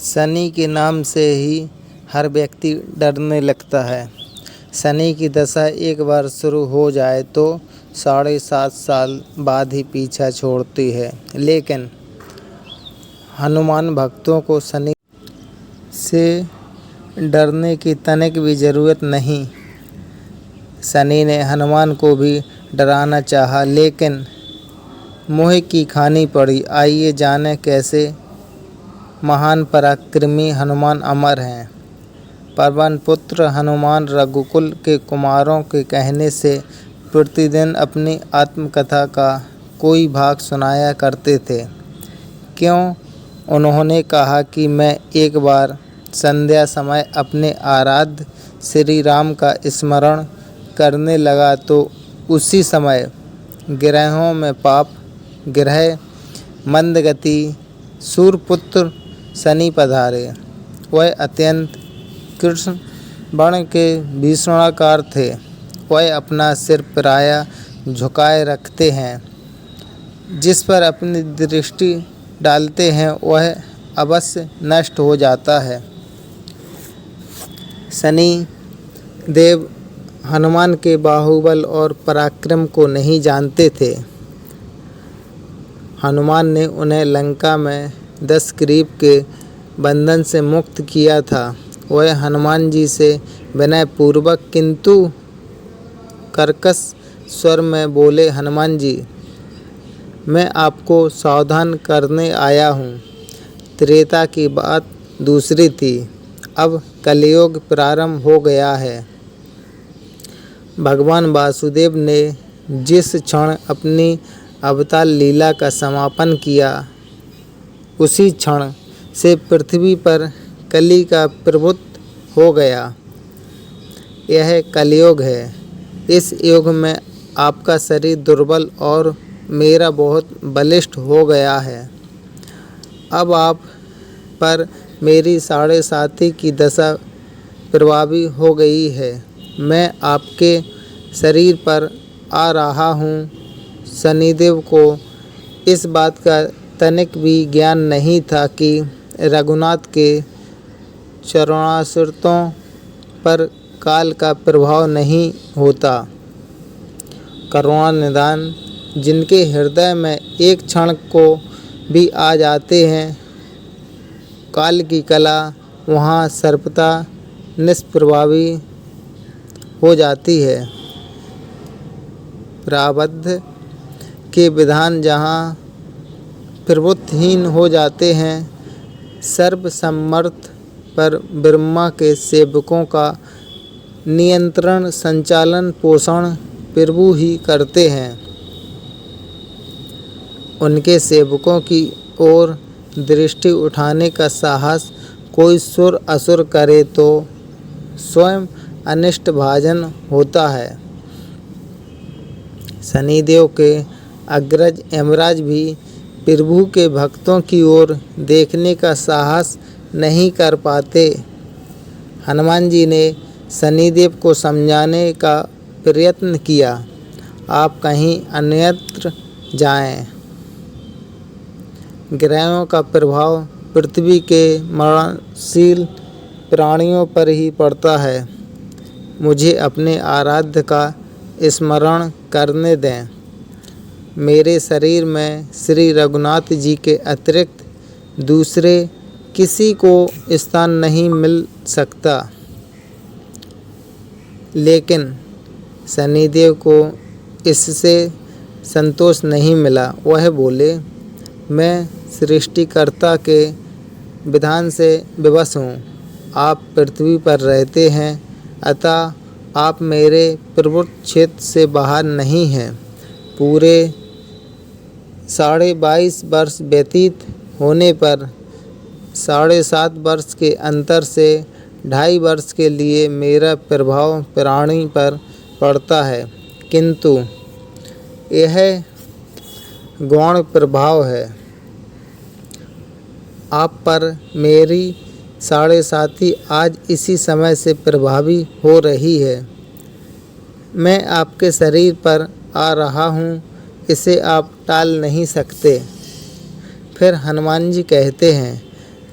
शनि के नाम से ही हर व्यक्ति डरने लगता है। शनि की दशा एक बार शुरू हो जाए तो 7.5 साल बाद ही पीछा छोड़ती है। लेकिन हनुमान भक्तों को शनि से डरने की तनिक भी ज़रूरत नहीं। शनि ने हनुमान को भी डराना चाहा, लेकिन मोह की खानी पड़ी। आइए जानें कैसे महान पराक्रमी हनुमान अमर हैं। पवन पुत्र हनुमान रघुकुल के कुमारों के कहने से प्रतिदिन अपनी आत्मकथा का कोई भाग सुनाया करते थे। क्यों? उन्होंने कहा कि मैं एक बार संध्या समय अपने आराध्य श्री राम का स्मरण करने लगा तो उसी समय ग्रहों में पाप ग्रह मंदगति सूर्यपुत्र शनि पधारे। वह अत्यंत कृष्ण वर्ण के भीषणाकार थे। वह अपना सिर प्रायः झुकाए रखते हैं। जिस पर अपनी दृष्टि डालते हैं वह अवश्य नष्ट हो जाता है। शनि देव हनुमान के बाहुबल और पराक्रम को नहीं जानते थे। हनुमान ने उन्हें लंका में दशग्रीव के बंधन से मुक्त किया था। वह हनुमान जी से विनयपूर्वक किंतु कर्कश स्वर में बोले, हनुमान जी, मैं आपको सावधान करने आया हूँ। त्रेता की बात दूसरी थी, अब कलयुग प्रारंभ हो गया है। भगवान वासुदेव ने जिस क्षण अपनी अवतार लीला का समापन किया, उसी क्षण से पृथ्वी पर कली का प्रभुत्व हो गया। यह कलयुग है। इस युग में आपका शरीर दुर्बल और मेरा बहुत बलिष्ठ हो गया है। अब आप पर मेरी 7.5 की दशा प्रभावी हो गई है। मैं आपके शरीर पर आ रहा हूँ। शनिदेव को इस बात का तनिक भी ज्ञान नहीं था कि रघुनाथ के चरणाश्रितों पर काल का प्रभाव नहीं होता। करुणा निधान जिनके हृदय में एक क्षण को भी आ जाते हैं, काल की कला वहाँ सर्वथा निष्प्रभावी हो जाती है। प्रारब्ध के विधान जहाँ प्रभुत्वहीन हो जाते हैं, सर्वसमर्थ पर ब्रह्मा के सेवकों का नियंत्रण संचालन पोषण प्रभु ही करते हैं। उनके सेवकों की ओर दृष्टि उठाने का साहस कोई सुर असुर करे तो स्वयं अनिष्ट भाजन होता है। शनिदेव के अग्रज यमराज भी प्रभु के भक्तों की ओर देखने का साहस नहीं कर पाते। हनुमान जी ने शनिदेव को समझाने का प्रयत्न किया, आप कहीं अन्यत्र जाएं। ग्रहों का प्रभाव पृथ्वी के मरणशील प्राणियों पर ही पड़ता है। मुझे अपने आराध्य का स्मरण करने दें। मेरे शरीर में श्री रघुनाथ जी के अतिरिक्त दूसरे किसी को स्थान नहीं मिल सकता। लेकिन शनिदेव को इससे संतोष नहीं मिला। वह बोले, मैं सृष्टिकर्ता के विधान से विवश हूँ। आप पृथ्वी पर रहते हैं, अतः आप मेरे प्रभुत्व क्षेत्र से बाहर नहीं हैं। पूरे 22.5 वर्ष व्यतीत होने पर 7.5 वर्ष के अंतर से 2.5 वर्ष के लिए मेरा प्रभाव प्राणी पर पड़ता है, किंतु यह गौण प्रभाव है। आप पर मेरी 7.5 आज इसी समय से प्रभावी हो रही है। मैं आपके शरीर पर आ रहा हूँ, इसे आप टाल नहीं सकते। फिर हनुमान जी कहते हैं,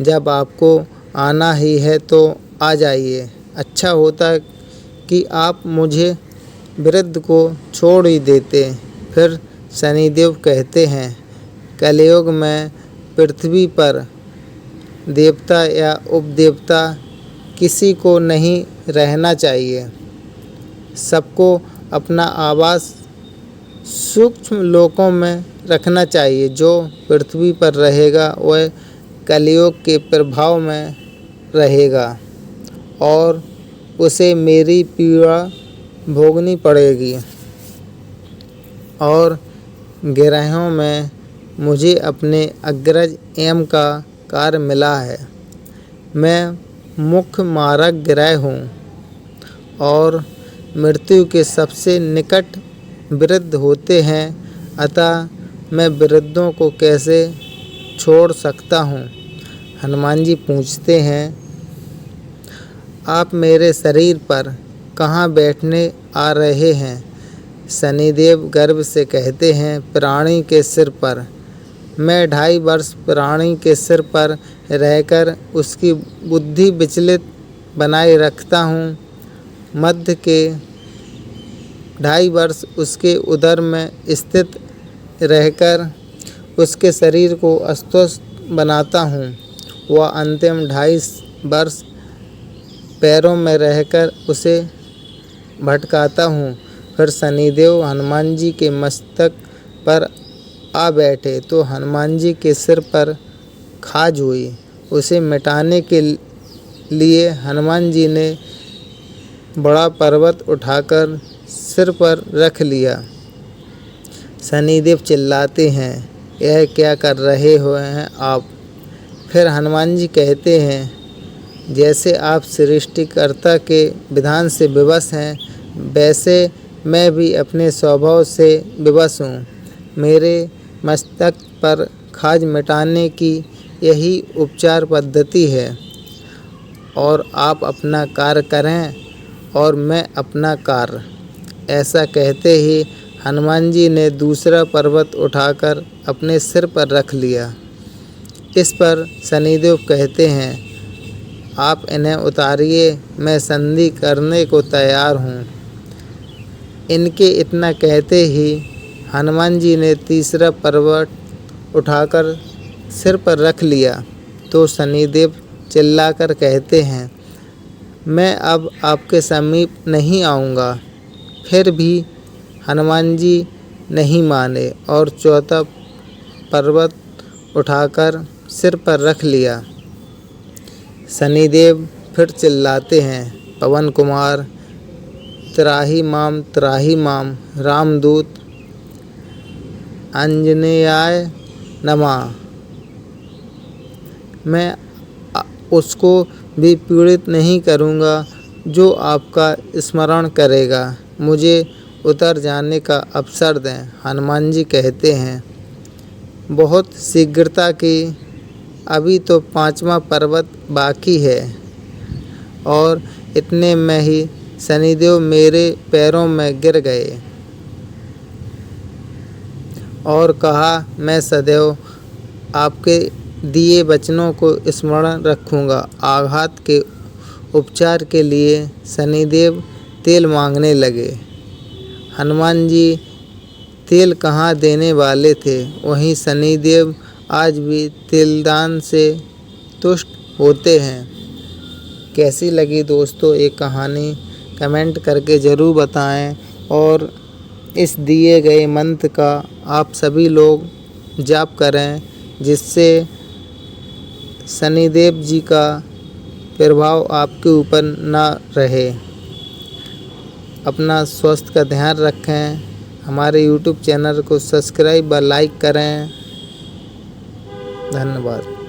जब आपको आना ही है तो आ जाइए। अच्छा होता कि आप मुझे वृद्ध को छोड़ ही देते। फिर शनिदेव कहते हैं, कलयुग में पृथ्वी पर देवता या उपदेवता किसी को नहीं रहना चाहिए। सबको अपना आवास सूक्ष्म लोकों में रखना चाहिए। जो पृथ्वी पर रहेगा वह कलयुग के प्रभाव में रहेगा और उसे मेरी पीड़ा भोगनी पड़ेगी। और ग्रहों में मुझे अपने अग्रज एम का कार्य मिला है। मैं मुख्य मारक ग्रह हूँ और मृत्यु के सबसे निकट वृद्ध होते हैं, अतः मैं वृद्धों को कैसे छोड़ सकता हूँ। हनुमान जी पूछते हैं, आप मेरे शरीर पर कहाँ बैठने आ रहे हैं। शनिदेव गर्व से कहते हैं, प्राणी के सिर पर। मैं 2.5 वर्ष प्राणी के सिर पर रहकर उसकी बुद्धि विचलित बनाए रखता हूँ। मध्य के 2.5 वर्ष उसके उदर में स्थित रहकर उसके शरीर को अस्वस्थ बनाता हूँ। वह अंतिम 2.5 वर्ष पैरों में रहकर उसे भटकाता हूँ। फिर शनिदेव हनुमान जी के मस्तक पर आ बैठे तो हनुमान जी के सिर पर खाज हुई। उसे मिटाने के लिए हनुमान जी ने बड़ा पर्वत उठाकर सिर पर रख लिया। शनिदेव चिल्लाते हैं, यह क्या कर रहे हुए हैं आप। फिर हनुमान जी कहते हैं, जैसे आप सृष्टिकर्ता के विधान से विवश हैं, वैसे मैं भी अपने स्वभाव से विवश हूँ। मेरे मस्तक पर खाज मिटाने की यही उपचार पद्धति है और आप अपना कार्य करें और मैं अपना कार्य। ऐसा कहते ही हनुमान जी ने दूसरा पर्वत उठाकर अपने सिर पर रख लिया। इस पर शनिदेव कहते हैं, आप इन्हें उतारिए, मैं संधि करने को तैयार हूँ। इनके इतना कहते ही हनुमान जी ने तीसरा पर्वत उठाकर सिर पर रख लिया तो शनिदेव चिल्लाकर कहते हैं, मैं अब आपके समीप नहीं आऊँगा। फिर भी हनुमान जी नहीं माने और चौथा पर्वत उठाकर सिर पर रख लिया। शनिदेव फिर चिल्लाते हैं, पवन कुमार त्राहि माम रामदूत आंजनेयाय नमः। मैं उसको भी पीड़ित नहीं करूँगा जो आपका स्मरण करेगा। मुझे उतर जाने का अवसर दें। हनुमान जी कहते हैं, बहुत शीघ्रता की, अभी तो 5वां पर्वत बाकी है। और इतने में ही शनिदेव मेरे पैरों में गिर गए और कहा, मैं सदैव आपके दिए वचनों को स्मरण रखूँगा। आघात के उपचार के लिए शनिदेव तेल मांगने लगे। हनुमान जी तेल कहाँ देने वाले थे, वहीं शनिदेव आज भी तेलदान से तुष्ट होते हैं। कैसी लगी दोस्तों ये कहानी, कमेंट करके ज़रूर बताएं और इस दिए गए मंत्र का आप सभी लोग जाप करें, जिससे शनिदेव जी का प्रभाव आपके ऊपर ना रहे। अपना स्वास्थ्य का ध्यान रखें। हमारे YouTube चैनल को सब्सक्राइब व लाइक करें। धन्यवाद।